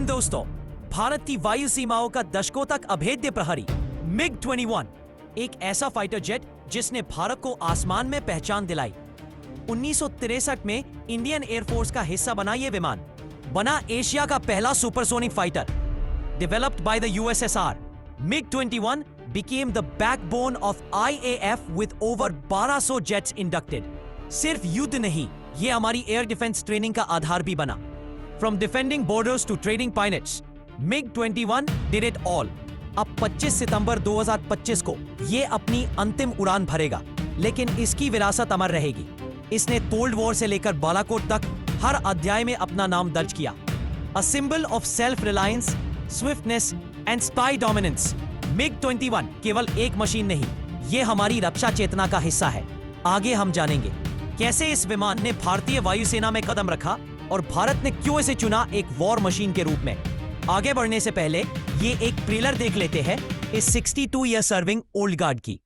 दिन दोस्तों, भारत की वायु सीमाओं का दशकों तक अभेद्य प्रहरी MiG-21 एक ऐसा फाइटर जेट जिसने भारत को आसमान में पहचान दिलाई। 1963 में इंडियन एयरफोर्स का हिस्सा बना ये विमान बना एशिया का पहला supersonic fighter. Developed by the USSR, MiG-21 became the backbone of IAF with over 1200 jets inducted। सिर्फ युद्ध नहीं, ये हमारी एयर डिफेंस ट्रेनिंग का आधार भी बना। From defending borders to trading pilots, MiG-21 did it all। अब 25 सितंबर 2025 को ये अपनी अंतिम उड़ान भरेगा, लेकिन इसकी विरासत अमर रहेगी। इसने कोल्ड वॉर से लेकर बालाकोट तक हर अध्याय में अपना नाम दर्ज किया। A symbol of self-reliance, swiftness and spy dominance, MiG-21 केवल एक मशीन नहीं, ये हमारी रक्षा चेतना का हिस्सा है। आगे हम जानेंगे कैसे इस विमान ने भारतीय वायुसेना में कदम रखा और भारत ने क्यों इसे चुना एक वॉर मशीन के रूप में। आगे बढ़ने से पहले ये एक ट्रेलर देख लेते हैं इस 62 ईयर सर्विंग ओल्ड गार्ड की।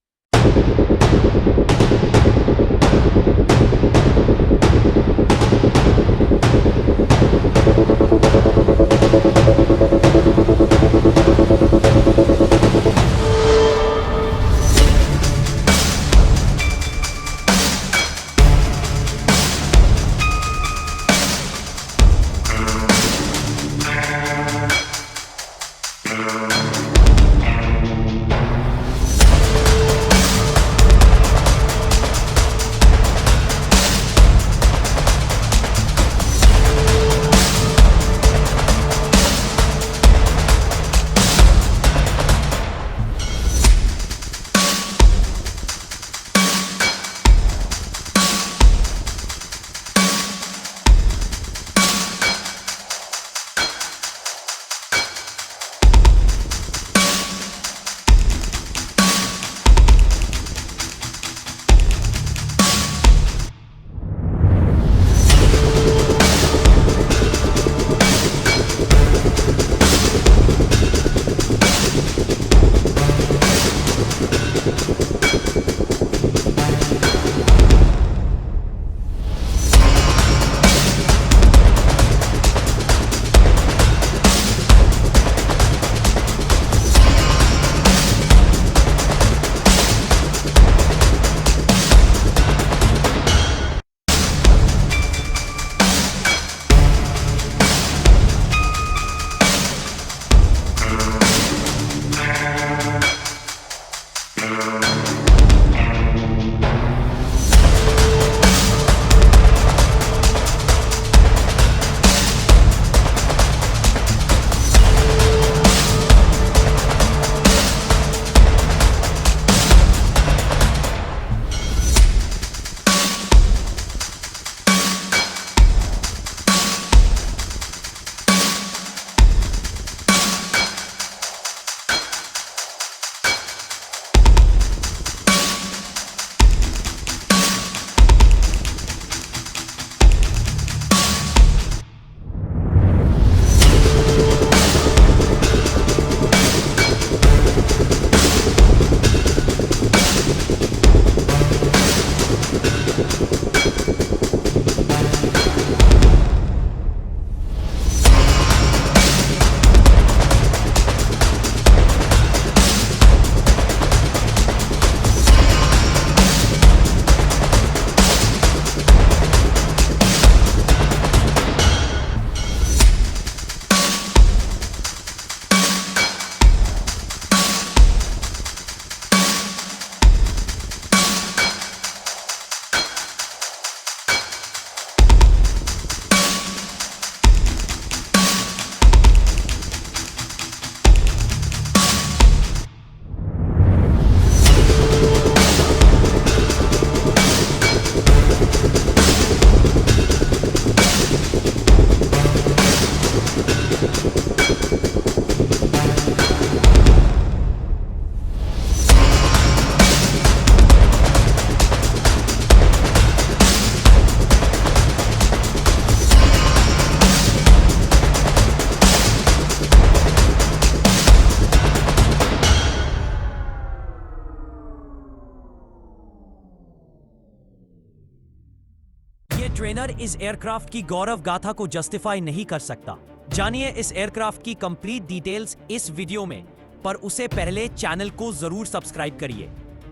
ट्रेनर इस एयरक्राफ्ट की गौरव गाथा को जस्टिफाई नहीं कर सकता। जानिए इस एयरक्राफ्ट की कंप्लीट डिटेल्स इस वीडियो में, पर उसे पहले चैनल को जरूर सब्सक्राइब करिए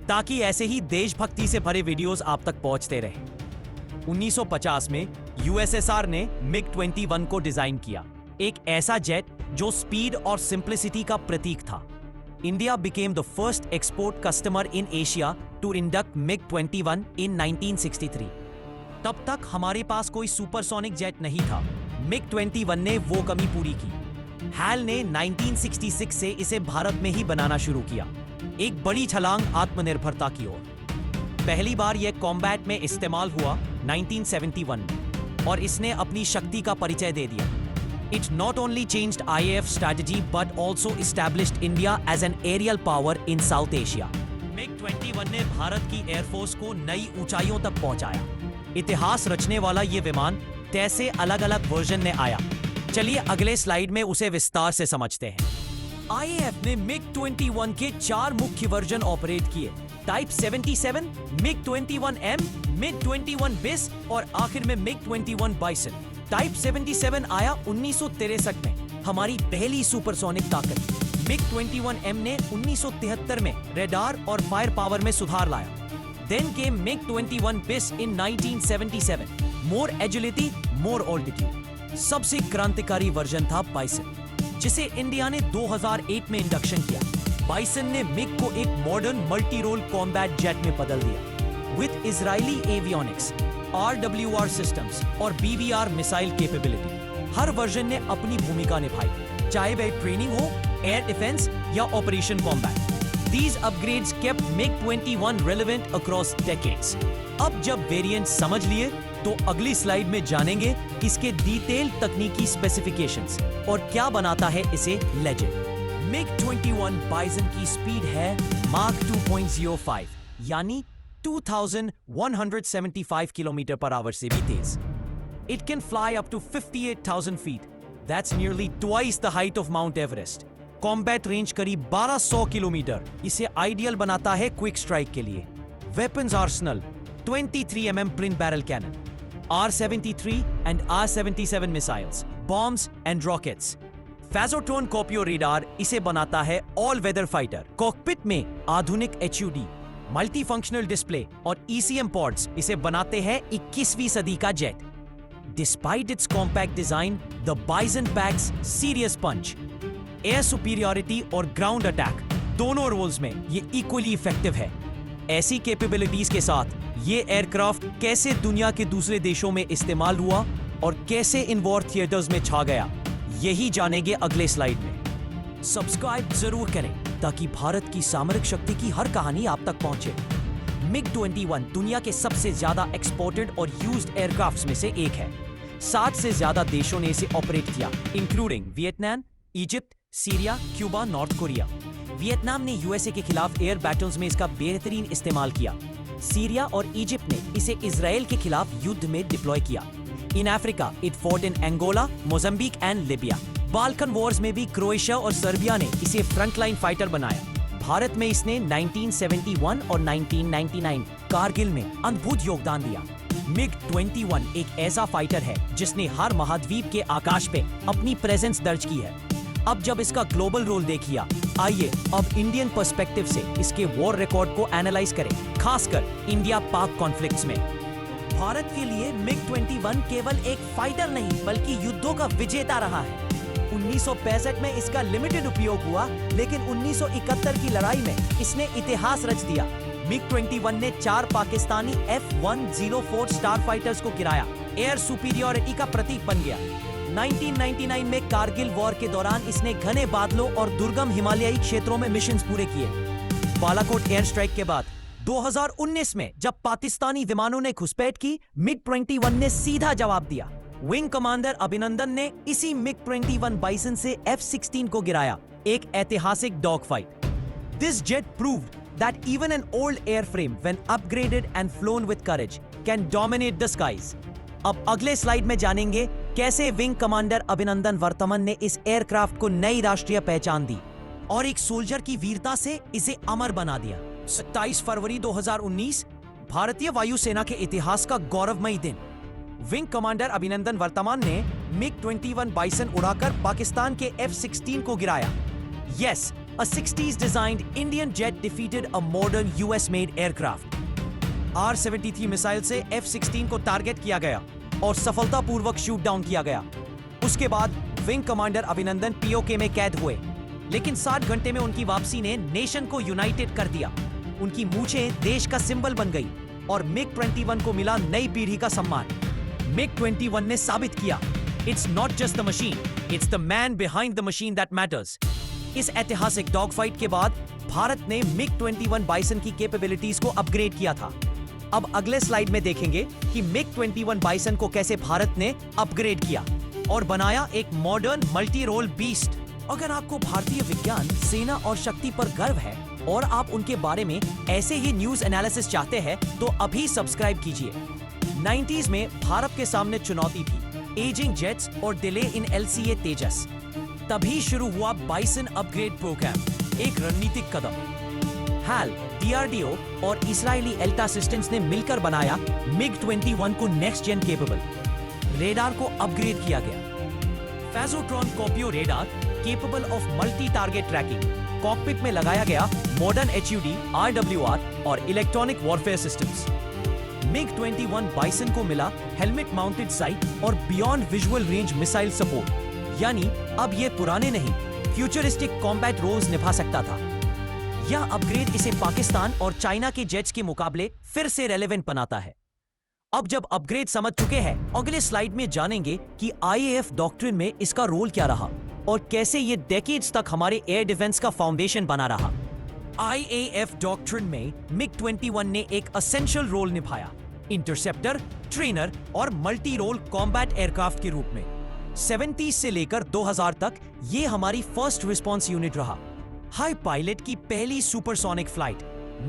ताकि ऐसे ही देशभक्ति से भरे वीडियोस आप तक पहुंचते रहें। 1950 में यूएसएसआर ने मिग 21 को डिजाइन किया, एक ऐसा जेट जो स्पीड और सिंप्लिसिटी का प्रतीक था। India became the first export customer in Asia to induct MiG-21 in 1963। तब तक हमारे पास कोई सुपरसोनिक जेट नहीं था। MiG-21 ने वो कमी पूरी की। हैल ने 1966 से इसे भारत में ही बनाना शुरू किया, एक बड़ी छलांग आत्मनिर्भरता की ओर। पहली बार यह कॉम्बैट में इस्तेमाल हुआ 1971 में और इसने अपनी शक्ति का परिचय दे दिया। It not only changed IAF strategy but also established India as an aerial power in South Asia। MiG-21 ने भारत की एयरफोर्स को नई ऊंचाइयों तक पहुंचाया। इतिहास रचने वाला ये विमान कैसे अलग-अलग वर्जन में आया, चलिए अगले स्लाइड में उसे विस्तार से समझते हैं। IAF ने MiG-21 के 4 मुख्य वर्जन ऑपरेट किए, टाइप 77, MiG-21M, MiG-21 BIS और आखिर में MiG-21 Bison। टाइप 77 आया 1963 में, हमारी पहली सुपरसोनिक ताकत। MiG-21M ने 1973 में रेडार और फायर पावर में सुधार लाया। Then came MiG-21 BIS in 1977, more agility, more altitude। सबसे क्रांतिकारी वर्जन था बाइसन, जिसे इंडिया ने 2008 में इंडक्शन किया। बाइसन ने मिग को एक modern multi role combat jet में बदल दिया, with Israeli avionics, RWR systems और BVR मिसाइल कैपेबिलिटी। हर वर्जन ने अपनी भूमिका निभाई, चाहे वह ट्रेनिंग हो, एयर डिफेंस या operation combat. These upgrades kept MiG-21 relevant across decades। अब जब वेरिएंट समझ लिए तो अगली स्लाइड में जानेंगे इसके डिटेल तकनीकी स्पेसिफिकेशंस और क्या बनाता है इसे लेजेंड। MiG-21 Bison की स्पीड है Mach 2.05, यानी 2175 किलोमीटर पर आवर से भी तेज। It can fly up to 58,000 feet। That's nearly twice the height of Mount Everest। Combat range करीब 1200 किलोमीटर इसे आइडियल बनाता है क्विक स्ट्राइक के लिए। वेपन्स आर्सेनल 23 mm प्रिंट barrel cannon, R-73 and R-77 missiles, bombs and rockets. Phazotron Kopyo radar इसे बनाता है ऑल वेदर फाइटर। कॉकपिट में आधुनिक HUD, मल्टी फंक्शनल डिस्प्ले और ECM पॉड्स इसे बनाते हैं 21वीं सदी का जेट। Despite its compact design, the Bison packs serious punch. Air superiority और ग्राउंड अटैक दोनों रोल्स में ये इक्वली इफेक्टिव है। ऐसी कैपेबिलिटीज के साथ ये एयरक्राफ्ट कैसे दुनिया के दूसरे देशों में इस्तेमाल हुआ और कैसे इन वॉर थिएटर्स में छा गया, यही जानेंगे अगले स्लाइड में। सब्सक्राइब जरूर करें ताकि भारत की सामरिक शक्ति की हर कहानी आप तक पहुंचे। MiG-21 दुनिया के सबसे ज्यादा एक्सपोर्टेड और यूज्ड एयरक्राफ्ट्स में से एक है। 60 से ज्यादा देशों ने इसे ऑपरेट किया, including Vietnam, Egypt, Syria, Cuba, north Korea. Vietnam ने यूएसए के खिलाफ एयर बैटल्स में इसका बेहतरीन इस्तेमाल किया। सीरिया और इजिप्ट ने इसे इजराइल के खिलाफ युद्ध में डिप्लॉय किया। In Africa it fought in Angola, Mozambique and Libya. Balkan wars में भी क्रोएशिया और सर्बिया ने इसे फ्रंटलाइन फाइटर बनाया। भारत में इसने 1971 और 1999 कारगिल में अद्भुत योगदान दिया। MiG-21 एक ऐसा फाइटर है जिसने हर महाद्वीप के आकाश पे अपनी प्रेजेंस दर्ज की है। अब जब इसका ग्लोबल रोल देखिए, आइए अब इंडियन पर्सपेक्टिव से इसके वॉर रिकॉर्ड को एनालाइज करें, खासकर इंडिया पाक कॉन्फ्लिक्ट्स में। भारत के लिए MiG-21 केवल एक फाइटर नहीं बल्कि युद्धों का विजेता रहा है। 1965 में इसका लिमिटेड उपयोग हुआ, लेकिन 1971 की लड़ाई में इसने इतिहास रच दिया। MiG-21 ने 4 पाकिस्तानी F-104 स्टार फाइटर्स को गिराया, एयर सुपीरियरिटी का प्रतीक बन गया। 1999 में कारगिल वॉर के दौरान इसने घने बादलों और दुर्गम हिमालयी क्षेत्रों में मिशंस पूरे किए। बालाकोट एयर स्ट्राइक के बाद 2019 में जब पाकिस्तानी विमानों ने घुसपैठ की, MiG-21 ने सीधा जवाब दिया। विंग कमांडर अभिनंदन ने इसी MiG-21 बाइसन से F-16 को गिराया, एक ऐतिहासिक dog fight. This jet proved that even an old airframe, when upgraded and flown with courage, can dominate the skies। अब अगले स्लाइड में जानेंगे कैसे विंग कमांडर अभिनंदन वर्तमान ने इस एयरक्राफ्ट को नई राष्ट्रीय पहचान दी और एक सोल्जर की वीरता से इसे अमर बना दिया। 27 फरवरी 2019 भारतीय वायुसेना के इतिहास का गौरवमयी दिन। विंग कमांडर अभिनंदन वर्तमान ने MiG-21 बाइसन उड़ाकर पाकिस्तान के F-16 को गिराया। Yes, a 60s designed Indian jet defeated a modern US made aircraft. R-73 missile से F-16 को टारगेट किया गया और सफलतापूर्वक शूट डाउन किया गया। उसके बाद विंग कमांडर अभिनंदन पीओके में कैद हुए, लेकिन 60 घंटे में उनकी वापसी ने नेशन को यूनाइटेड कर दिया। उनकी मूंछें देश का सिंबल बन गई और MiG-21 को मिला नई पीढ़ी का सम्मान। MiG-21 ने साबित किया, it's not just the machine, it's the man behind the machine that matters. इस ऐतिहासिक डॉग फाइट के बाद भारत ने MiG-21 बाइसन की कैपेबिलिटीज को अपग्रेड किया था। अब अगले स्लाइड में देखेंगे कि MiG-21 बाइसन को कैसे भारत ने अपग्रेड किया और बनाया एक मॉडर्न मल्टी रोल बीस्ट। अगर आपको भारतीय विज्ञान, सेना और शक्ति पर गर्व है और आप उनके बारे में ऐसे ही न्यूज एनालिसिस चाहते हैं तो अभी सब्सक्राइब कीजिए। 90s में भारत के सामने चुनौती थी एजिंग जेट्स और डिले इन LCA तेजस। तभी शुरू हुआ बाइसन अपग्रेड प्रोग्राम, एक रणनीतिक कदम। HAL, DRDO और इस्राएली एल्टा सिस्टम्स ने मिलकर बनाया MiG-21 को नेक्स्ट जेन केपेबल। रेडार को अपग्रेड किया गया। Phazotron Kopyo radar capable of multi target tracking. Cockpit में लगाया गया मॉडर्न HUD, RWR और electronic warfare systems. MiG-21 Bison को मिला हेलमेट माउंटेड साइट और beyond visual range missile support, यानी अब ये पुराने नहीं, फ्यूचरिस्टिक कॉम्बैट रोल्स निभा सकता था। यह अपग्रेड इसे पाकिस्तान और चाइना के जेट्स के मुकाबले फिर से रेलेवेंट बनाता है। अब जब अपग्रेड समझ चुके हैं, अगले स्लाइड में जानेंगे कि IAF डॉक्ट्रिन में इसका रोल क्या रहा और कैसे ये डेकेड्स तक हमारे एयर डिफेंस का फाउंडेशन बना रहा। IAF डॉक्ट्रिन में MiG-21 ने एक असेंशियल रोल निभाया, इंटरसेप्टर, ट्रेनर और मल्टी रोल कॉम्बैट एयरक्राफ्ट के रूप में। 70s से लेकर 2000 तक ये हमारी फर्स्ट रिस्पॉन्स यूनिट रहा। हाई पायलट की पहली सुपरसोनिक फ्लाइट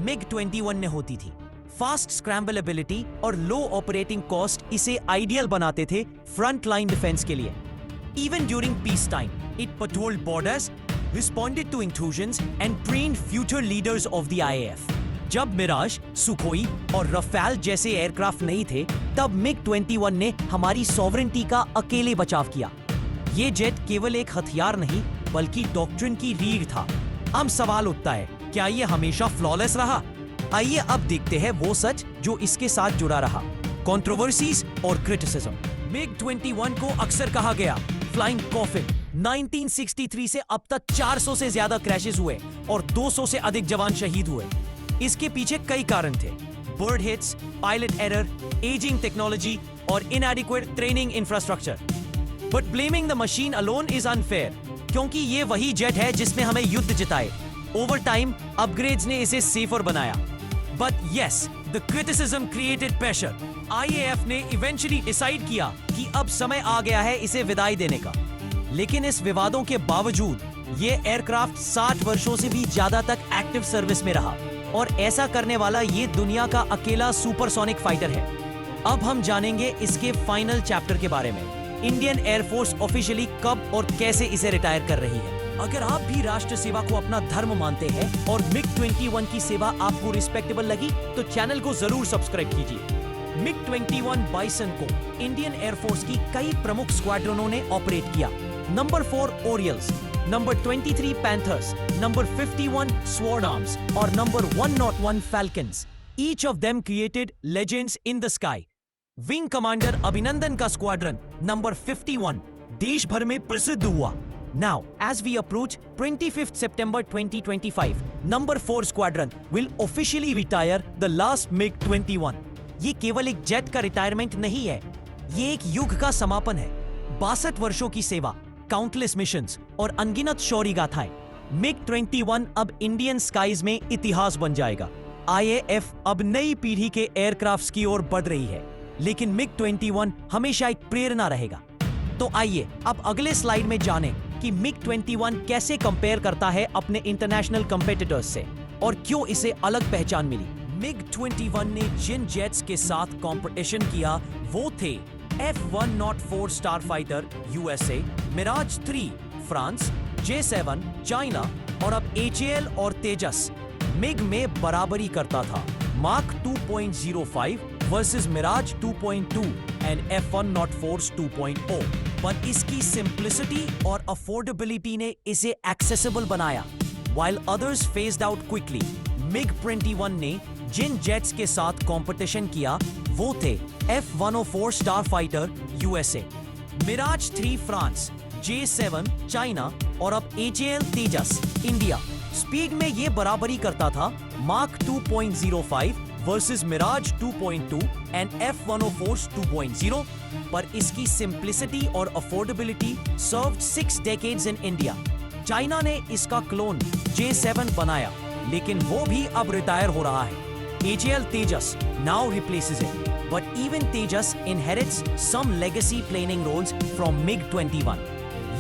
MiG-21 ने होती थी। फास्ट स्क्रैम्बल एबिलिटी और लो ऑपरेटिंग कॉस्ट इसे आइडियल बनाते थे फ्रंट लाइन डिफेंस के लिए। Even during peacetime, it patrolled borders, responded to intrusions, and trained future leaders of the IAF. जब मिराज, सुखोई और रफेल जैसे एयरक्राफ्ट नहीं थे, तब MiG-21 ने हमारी सॉवरेंटी का अकेले बचाव किया। ये जेट केवल एक हथियार नहीं, बल्कि डॉक्ट्रिन की रीढ़ था। अब सवाल उठता है, क्या ये हमेशा फ्लॉलेस रहा? आइए अब देखते हैं वो सच जो इसके साथ जुड़ा रहा। कंट्रोवर्सीज और क्रिटिसिज्म। MiG-21 को अक्सर कहा गया फ्लाइंग कॉफिन। 1963 से अब तक 400 से ज्यादा क्रैशेस हुए और 200 से अधिक जवान शहीद हुए। इसके पीछे कई कारण थे, bird hits, pilot error, ageing technology और inadequate training infrastructure. But blaming the machine alone is unfair, क्योंकि ये वही जेट है जिसने हमें युद्ध जिताए। ओवर टाइम अपग्रेड्स ने इसे सेफर बनाया। But yes, the criticism created pressure. IAF ने इवेंचुअली डिसाइड किया कि अब समय आ गया है इसे विदाई देने का। लेकिन इस विवादों के बावजूद ये एयरक्राफ्ट 60 वर्षों से भी ज्यादा तक एक्टिव सर्विस में रहा और ऐसा करने वाला ये दुनिया का अकेला सुपरसोनिक फाइटर है। अब हम जानेंगे इसके फाइनल चैप्टर के बारे में। इंडियन एयरफोर्स ऑफिशियली कब और कैसे इसे रिटायर कर रही है। अगर आप भी राष्ट्र सेवा को अपना धर्म मानते हैं और MiG-21 की सेवा आपको रिस्पेक्टेबल लगी तो चैनल को जरूर सब्सक्राइब कीजिए। MiG-21 बाइसन को इंडियन एयरफोर्स की कई प्रमुख स्क्वाड्रनों ने ऑपरेट किया। Number 4 Oorials, number 23 Panthers, number 51 Sword Arms और number 101 Falcons. Each of them created legends in the sky. Wing commander Abhinandan का स्क्वाड्रन नंबर 51 देश भर में प्रसिद्ध हुआ। Now, as we approach 25th September 2025, number 4 squadron will officially retire the last MiG-21. ये केवल एक जेट का रिटायरमेंट नहीं है, ये एक युग का समापन है। 62 वर्षों की सेवा, काउंटलेस मिशंस और अनगिनत शौर्य गाथाएं। MiG-21 अब इंडियन स्काईज में इतिहास बन जाएगा। IAF अब नई पीढ़ी के एयरक्राफ्ट्स की ओर बढ़ रही है, लेकिन MiG-21 हमेशा एक प्रेरणा रहेगा। तो आइए अब अगले स्लाइड में जानें कि MiG-21 कैसे कंपेयर करता है अपने इंटरनेशनल कंपेटिटर्स से और क्यों इसे अलग पहचान मिली। MiG-21 ने जिन जेट्स के साथ कंपटीशन किया वो थे F-104 Starfighter USA, Mirage 3 France, J-7 China और अब HAL और तेजस। MiG में बराबरी करता था mark 2.05 versus Miraj 2.2 and F-104's 2.0। पर इसकी सिंप्लिसिटी और अफोर्डेबिलिटी ने इसे एक्सेसिबल बनाया। While others phased out quickly, MiG-21 ने जिन जेट्स के साथ कंपटीशन किया वो थे F-104 Starfighter USA, Mirage 3 France, J-7 China और अब HAL तेजस इंडिया। स्पीड में ये बराबरी करता था mark 2.05 versus Miraj 2.2 and F-104 2.0, पर इसकी सिंप्लिसिटी और affordability served 6 decades in India. China ने इसका क्लोन J-7 बनाया, लेकिन वो भी अब रिटायर हो रहा है। HAL Tejas now replaces it, but even Tejas inherits some legacy planning roles from MiG-21.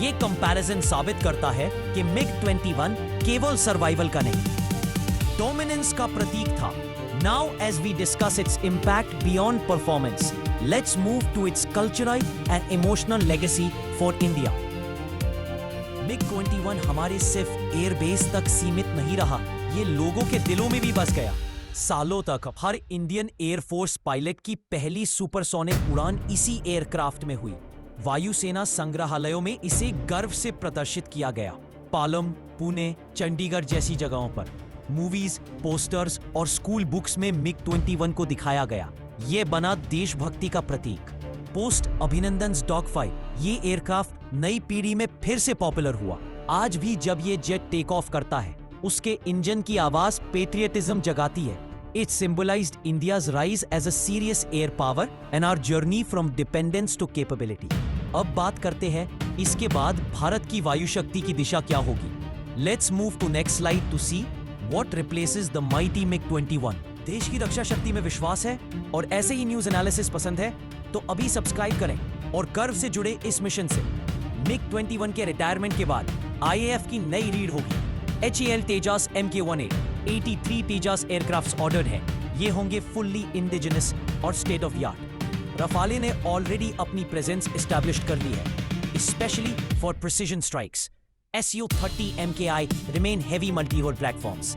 ये कंपैरिजन साबित करता है कि MiG-21 केवल सर्वाइवल का नहीं, डोमिनेंस का प्रतीक था। Now as we discuss its impact beyond performance, let's move to its cultural and emotional legacy for India. MiG-21 हमारे सिर्फ एयरबेस तक सीमित नहीं रहा, ये लोगों के दिलों में भी बस गया। सालों तक हर इंडियन एयरफोर्स पायलट की पहली सुपरसोनिक उड़ान इसी एयरक्राफ्ट में हुई। वायुसेना संग्रहालयों में इसे गर्व से प्रदर्शित किया गया। पालम, पुणे, चंडीगढ़ जैसी जगहों पर मूवीज, पोस्टर्स और स्कूल बुक्स में MiG-21 को दिखाया गया। ये बना देशभक्ति का प्रतीक। पोस्ट अभिनंदन डॉग फाइट ये एयरक्राफ्ट नई पीढ़ी में फिर से पॉपुलर हुआ। आज भी जब ये जेट टेक ऑफ करता है, उसके इंजन की आवाज पेट्रियटिज्म जगाती है। It symbolised India's rise as a serious air power and our journey from dependence to capability. अब बात करते हैं इसके बाद भारत की वायु शक्ति की दिशा क्या होगी। Let's move to next slide to see what replaces the mighty MiG-21। देश की रक्षा शक्ति में विश्वास है और ऐसे ही न्यूज एनालिसिस पसंद है तो अभी सब्सक्राइब करें और गर्व से जुड़े इस मिशन से। MiG-21 के रिटायरमेंट के बाद IAF की नई रीड होगी। HAL Tejas Mk-18 83 Tejas aircrafts ordered हैं। ये होंगे फुल्ली इंडिजिनस और स्टेट ऑफ द आर्ट। रफाले ने ऑलरेडी अपनी प्रेजेंस एस्टैब्लिश्ड कर ली है, specially for precision strikes. Su-30 MKI remain heavy multi-whole platforms.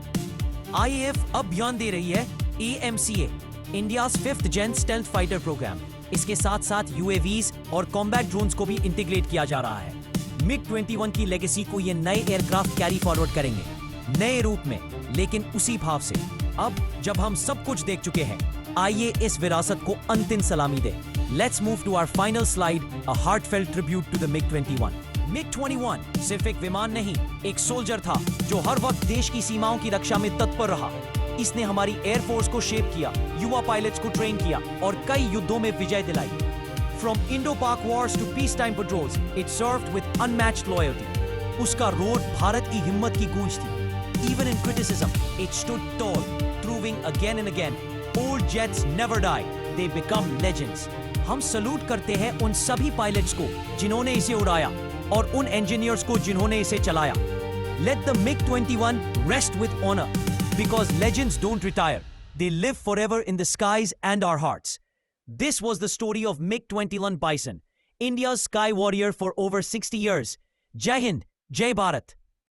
IAF अब ध्यान दे रही है AMCA, इंडियाज 5th जेन स्टेल्थ फाइटर प्रोग्राम। इसके साथ साथ UAVs और कॉम्बैट ड्रोन्स को भी इंटीग्रेट किया जा रहा है। MiG-21 की लेगेसी को ये नए एयरक्राफ्ट कैरी फॉरवर्ड करेंगे, नए रूप में, लेकिन उसी भाव से। अब जब हम सब कुछ देख चुके हैं, आइए इस विरासत को अंतिम सलामी दे। Let's move to our final slide, a heartfelt tribute to the MiG-21। MiG-21 सिर्फ एक विमान नहीं, एक सोल्जर था जो हर वक्त देश की सीमाओं की रक्षा में तत्पर रहा। इसने हमारी एयरफोर्स को शेप किया, युवा पायलट्स को ट्रेन किया और कई युद्धों में विजय दिलाई। From Indo-Pak wars to peacetime patrols, it served with unmatched loyalty. उसका रोड भारत की हिम्मत की गूंज थी। Even in criticism, it stood tall, proving again and again, old jets never die, they become legends. हम सलूट करते हैं उन सभी पायलट्स को जिन्होंने इसे उड़ाया और उन इंजीनियर्स को जिन्होंने इसे चलाया। Let the MiG-21 rest with honor. Because legends don't retire, they live forever in the skies and our hearts. This was the story of MiG-21 Bison, India's sky warrior for over 60 years. Jai Hind, Jai Bharat.